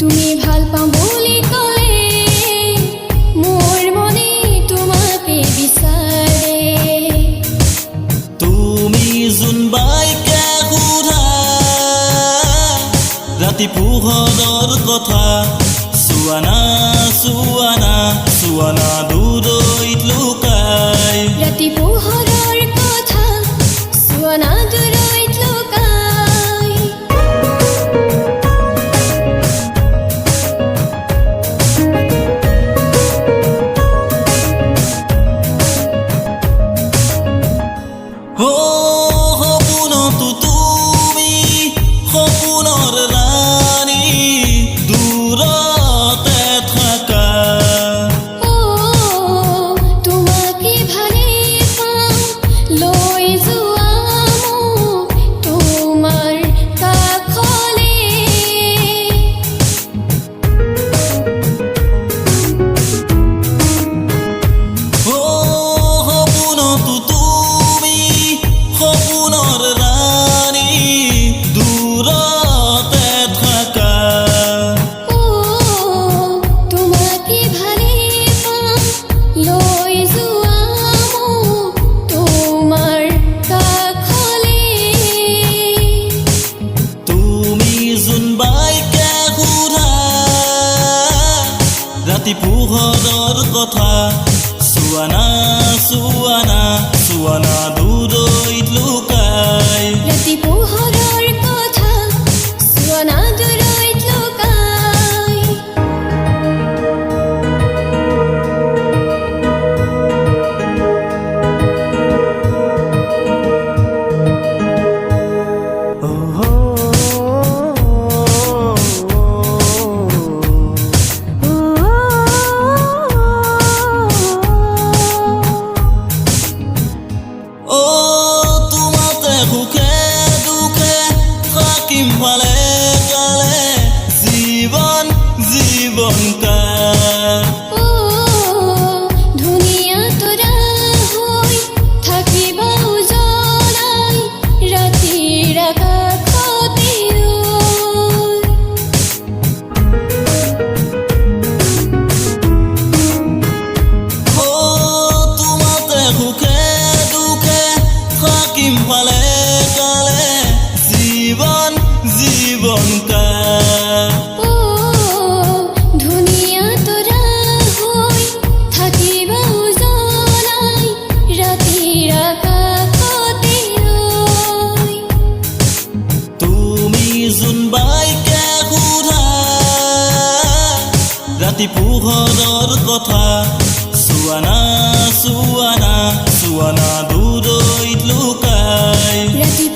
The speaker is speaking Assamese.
তুমি ভাল পাওঁ বুলি ক'লে মোৰ মনে তোমাকে বিচাৰে তুমি যোন বাইকে সোধা ৰাতি পোহৰৰ কথা চুৱানা চুৱানা চুৱানা দূৰৈত লুকাই ৰাতি পোহৰৰ কথা চুৱানা দূৰৈত লুকাই সপোনতো তুমি সপোনৰ ৰাণী দূৰতে থাকা তোমাকে ভালে পাওঁ লৈ যোৱা মোক তোমাৰ কাষলে সপোনতো তুমি সপোনৰ ৰাণী দূৰতে থাকা তোমাকে ভালে পাওঁ লৈ যোৱা মোক তোমাৰ কাষলে তুমি যোন বাইকে সোধা ৰাতি পোহৰৰ কথা চুৱানা চুৱানা চুৱানা দূৰৈত লুকাই ৰাতি পোহৰৰ কথা চুৱানা দূৰৈত লুকাই তোমাতে সুখে দুখে থাকিম ভালে কালে জীৱন জীৱন কাল ধুনীয়া তৰা হৈ থাকিবা উজ্বলাই ৰাতিৰ আকাশতে তোমাতে সুখে দুখে থাকিম ভালে কালে জীৱন জীৱন কাল ধুনীয়া তৰা হৈ থাকিবা উজ্বলাই ৰাতিৰ আকাশতে তুমি যোন বাইকে সোধা ৰাতি পোহৰৰ কথা চুৱানা চুৱানা চুৱানা দূৰৈত লুকাই ৰাতি